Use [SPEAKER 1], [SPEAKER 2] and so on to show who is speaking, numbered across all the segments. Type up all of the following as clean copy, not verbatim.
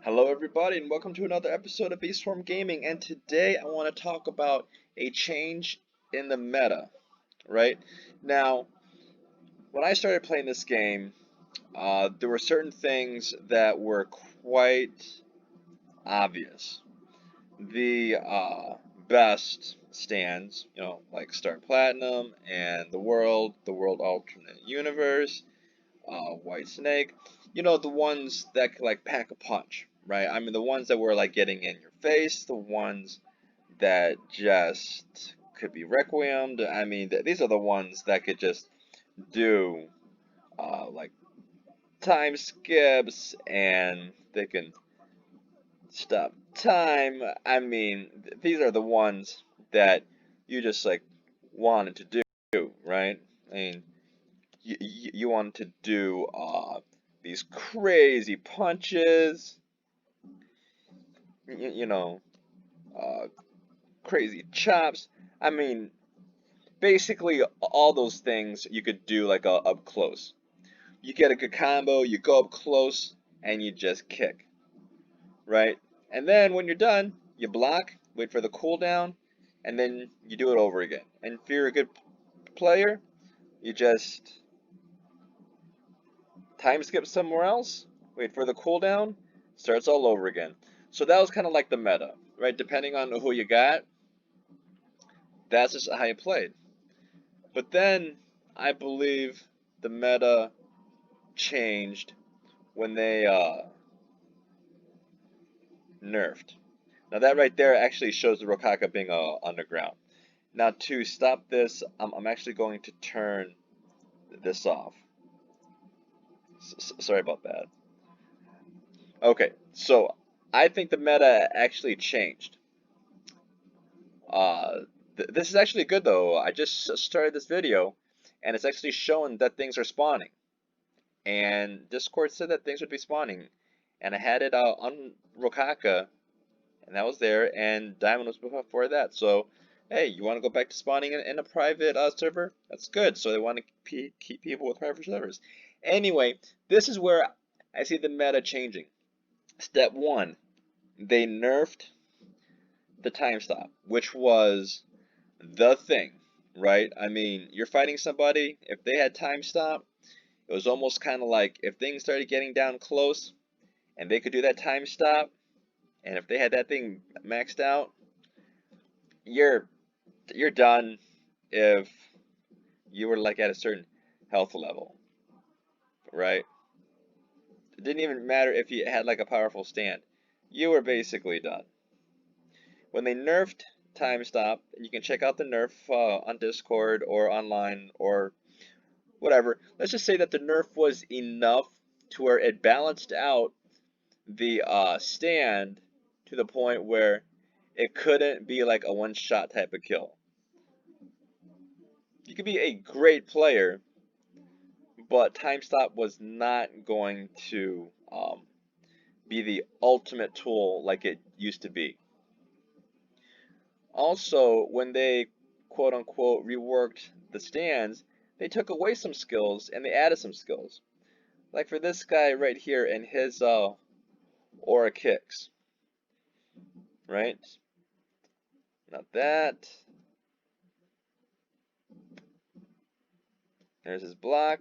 [SPEAKER 1] Hello everybody and welcome to another episode of Beastform Gaming, and today I want to talk about a change in the meta, right? Now, when I started playing this game, there were certain things that were quite obvious. The best stands, like Star Platnium and the World Alternate Universe, White Snake, the ones that could like pack a punch, right? I mean, the ones that were like getting in your face, the ones that just could be requiemed. I mean, these are the ones that could just do like time skips, and they can stop time. I mean, these are the ones that you just like wanted to do, right? I mean, you want to do these crazy punches, you, you know, uh, crazy chops. I mean, basically all those things you could do like up close. You get a good combo, you go up close, and you just kick, right? And then when you're done, you block, wait for the cooldown, and then you do it over again. And if you're a good player, you just time skip somewhere else, wait for the cooldown, starts all over again. So that was kind of like the meta, right? Depending on who you got, that's just how you played. But then I believe the meta changed when they nerfed. Now that right there actually shows the Rokaka being underground. Now to stop this, I'm actually going to turn this off. Sorry about that. Okay, so I think the meta actually changed. This is actually good though. I just started this video, and it's actually showing that things are spawning. And Discord said that things would be spawning, and I had it on Rokaka, and that was there, and Diamond was before that. So, hey, you want to go back to spawning in a private server? That's good. So they want to keep people with private servers. Anyway, this is where I see the meta changing. Step one, they nerfed the time stop, which was the thing, right? I mean, you're fighting somebody, if they had time stop, it was almost kind of like if things started getting down close and they could do that time stop, and if they had that thing maxed out, you're done if you were like at a certain health level, right? It didn't even matter if you had like a powerful stand. You were basically done. When they nerfed time stop, and you can check out the nerf on Discord or online or whatever. Let's just say that the nerf was enough to where it balanced out the stand to the point where it couldn't be like a one-shot type of kill. You could be a great player, but time stop was not going to be the ultimate tool like it used to be. Also, when they quote unquote reworked the stands, they took away some skills and they added some skills. Like for this guy right here and his aura kicks, right? Not that. There's his block.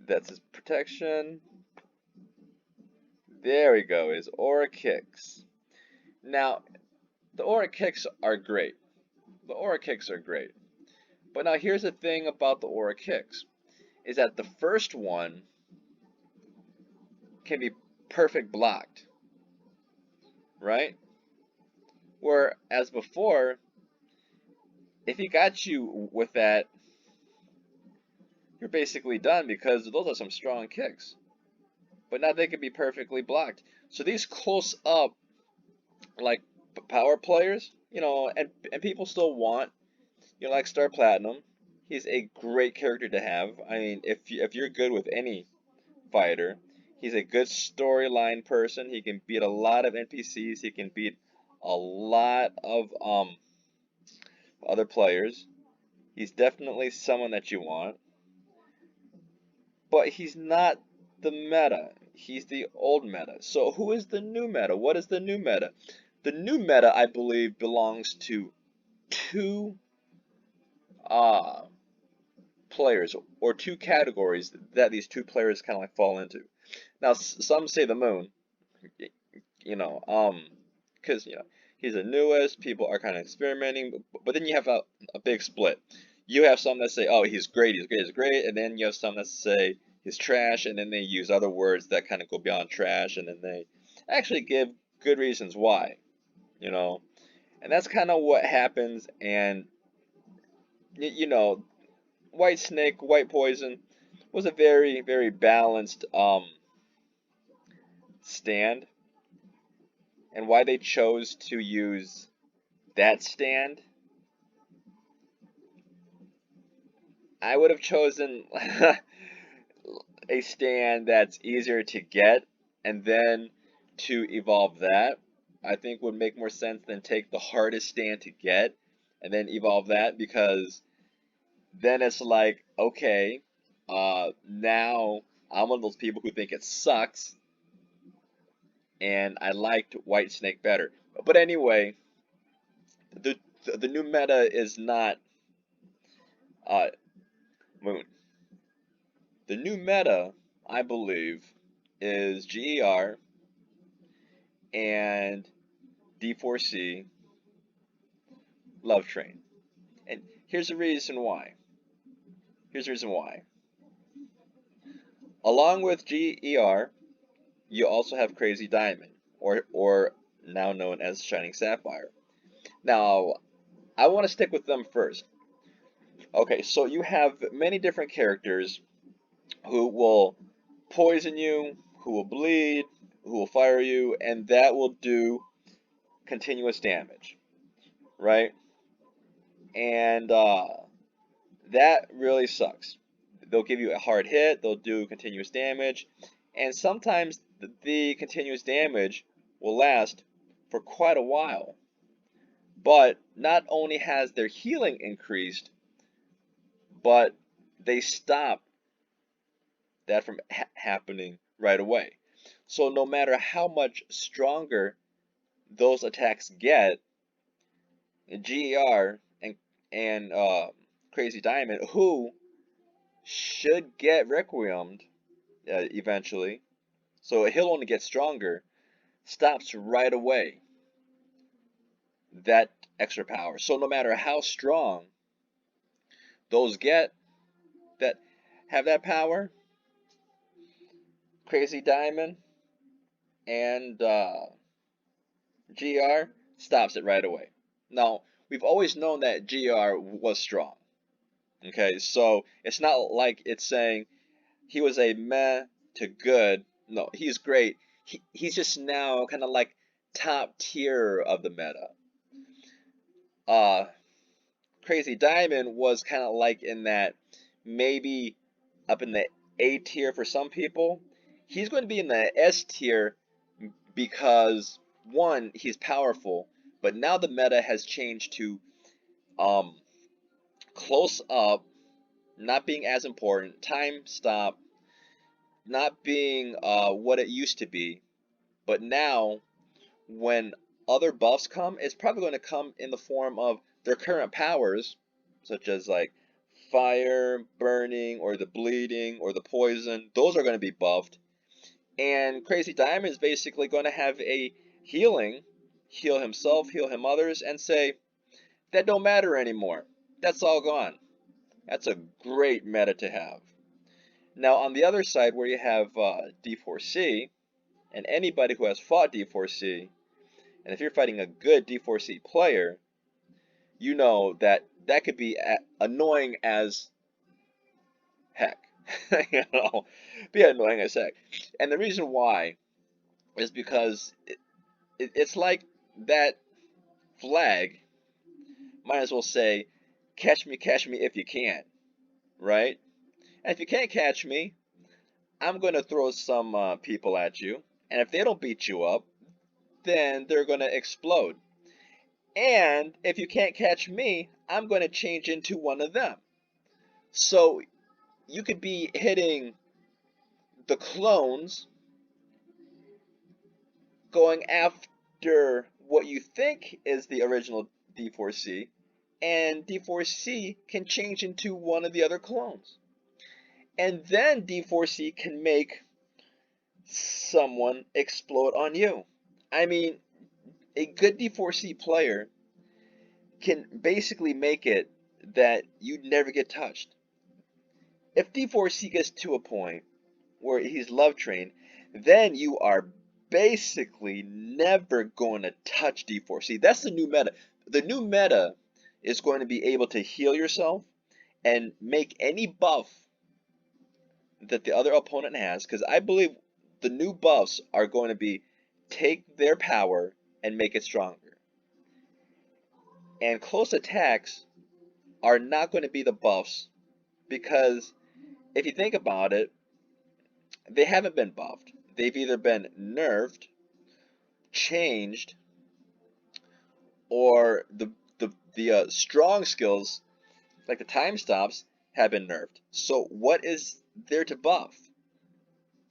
[SPEAKER 1] That's his protection. There we go, his aura kicks. Now, the aura kicks are great. The aura kicks are great. But now here's the thing about the aura kicks, is that the first one can be perfect blocked, right? Whereas before, if he got you with that, you're basically done because those are some strong kicks. But now they can be perfectly blocked. So these close up, like power players, and people still want, like Star Platinum. He's a great character to have. I mean, if you're good with any fighter, he's a good storyline person. He can beat a lot of NPCs. He can beat a lot of other players. He's definitely someone that you want. But he's not the meta. he's the old meta. So who is the new meta? What is the new meta? The new meta, I believe, belongs to two uh, players, or two categories that these two players kind of like fall into. Now, some say the moon, you know, because he's the newest. People are kind of experimenting, but then you have a big split. You have some that say, "Oh, he's great, he's great, he's great," and then you have some that say he's trash, and then they use other words that kind of go beyond trash, and then they actually give good reasons why, you know. And that's kind of what happens. And White Snake, White Poison was a very, very balanced stand, and why they chose to use that stand, I would have chosen a stand that's easier to get, and then to evolve that, I think would make more sense than take the hardest stand to get and then evolve that, because then it's like, okay, now I'm one of those people who think it sucks, and I liked White Snake better. But anyway, the the new meta is not uh, Moon. The new meta, I believe, is GER and D4C Love Train. And here's the reason why. Here's the reason why. Along with GER, you also have Crazy Diamond, or now known as Shining Sapphire. Now, I want to stick with them first. Okay, so you have many different characters who will poison you, who will bleed, who will fire you, and that will do continuous damage, right? And that really sucks. They'll give you a hard hit, they'll do continuous damage, and sometimes the continuous damage will last for quite a while. But not only has their healing increased, but they stop that from happening right away. So no matter how much stronger those attacks get, GER and Crazy Diamond, who should get Requiemed eventually, so he'll only get stronger, stops right away that extra power. So no matter how strong those get that have that power, Crazy Diamond and GR stops it right away. Now, we've always known that GR was strong. Okay, so it's not like it's saying he was a meh to good. No, he's great. He's just now kind of like top tier of the meta. Uh, Crazy Diamond was kind of like in that, maybe up in the A tier for some people. He's going to be in the S tier because, one, he's powerful, but now the meta has changed to um, close up not being as important, time stop not being what it used to be, but now when other buffs come, it's probably going to come in the form of their current powers, such as like fire, burning, or the bleeding, or the poison. Those are going to be buffed. And Crazy Diamond is basically going to have a healing, heal himself, heal him others, and say, that don't matter anymore. That's all gone. That's a great meta to have. Now, on the other side, where you have D4C, and anybody who has fought D4C, and if you're fighting a good D4C player, you know that that could be annoying as heck. Be annoying as heck. And the reason why is because it's like that flag might as well say, catch me if you can, right? And if you can't catch me, I'm going to throw some people at you. And if they don't beat you up, then they're going to explode. And if you can't catch me, I'm going to change into one of them. So you could be hitting the clones going after what you think is the original D4C, and D4C can change into one of the other clones. And then D4C can make someone explode on you. I mean, a good D4C player can basically make it that you never get touched. If D4C gets to a point where he's love trained, then you are basically never going to touch D4C. That's the new meta. The new meta is going to be able to heal yourself and make any buff that the other opponent has, because I believe the new buffs are going to be take their power and make it stronger. And close attacks are not going to be the buffs, because if you think about it, they haven't been buffed. They've either been nerfed, changed, or the strong skills, like the time stops, have been nerfed. So what is there to buff?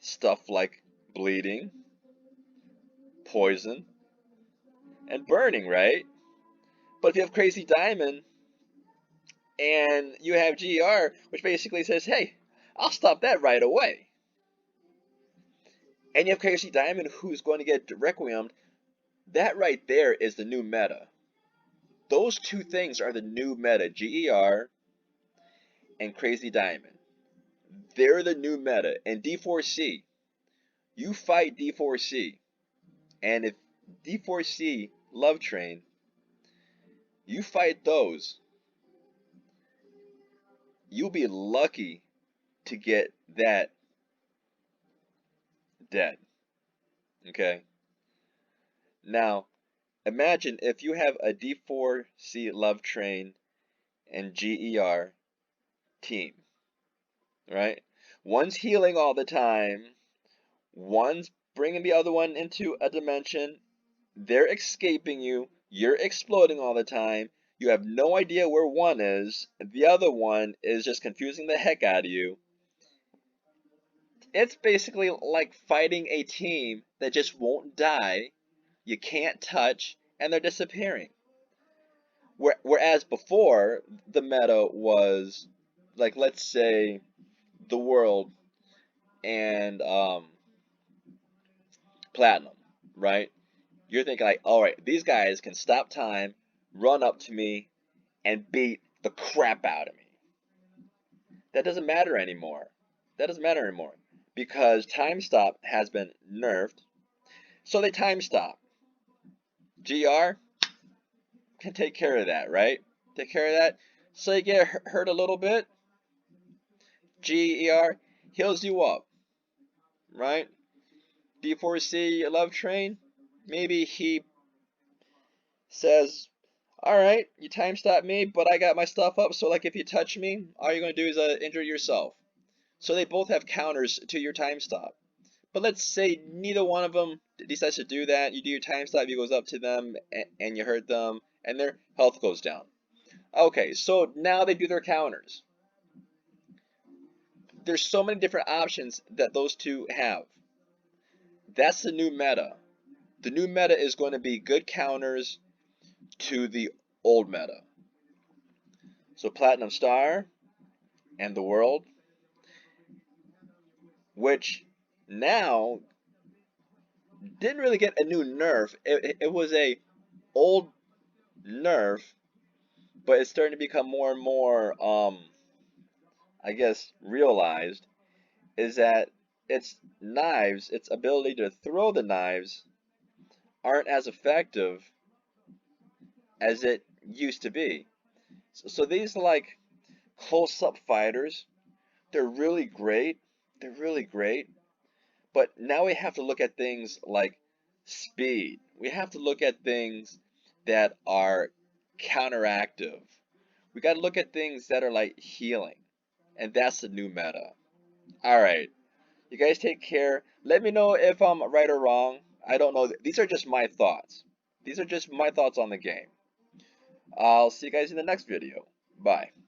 [SPEAKER 1] Stuff like bleeding, poison, and burning, right? But if you have Crazy Diamond and you have GER, which basically says, hey, I'll stop that right away. And you have Crazy Diamond who's going to get Requiemed, that right there is the new meta. Those two things are the new meta, GER and Crazy Diamond. They're the new meta. And D4C, you fight D4C. And if D4C Love Train, you fight those, you'll be lucky to get that dead. Okay? Now, imagine if you have a D4C Love Train and GER team, right? One's healing all the time, one's bringing the other one into a dimension, they're escaping you, you're exploding all the time, you have no idea where one is, the other one is just confusing the heck out of you. It's basically like fighting a team that just won't die, you can't touch, and they're disappearing. Whereas before, the meta was, like, let's say, the world and Platinum, right? You're thinking like, all right, these guys can stop time, run up to me, and beat the crap out of me. That doesn't matter anymore. That doesn't matter anymore because time stop has been nerfed. So they time stop. GR can take care of that, right? Take care of that. So you get hurt a little bit. GER heals you up, right? D4C Love Train, maybe he says, alright, you time stop me, but I got my stuff up, so like if you touch me, all you're going to do is injure yourself. So they both have counters to your time stop. But let's say neither one of them decides to do that. You do your time stop, you goes up to them, and you hurt them, and their health goes down. Okay, so now they do their counters. There's so many different options that those two have. That's the new meta. The new meta is going to be good counters to the old meta. So Platinum Star and the World, which now didn't really get a new nerf. It was a old nerf, but it's starting to become more and more, I guess, realized, is that its knives, its ability to throw the knives, aren't as effective as it used to be. So these like close-up fighters, they're really great. They're really great. But now we have to look at things like speed. We have to look at things that are counteractive. We got to look at things that are like healing. And that's the new meta. Alright. You guys take care. Let me know if I'm right or wrong. I don't know. These are just my thoughts. These are just my thoughts on the game. I'll see you guys in the next video. Bye.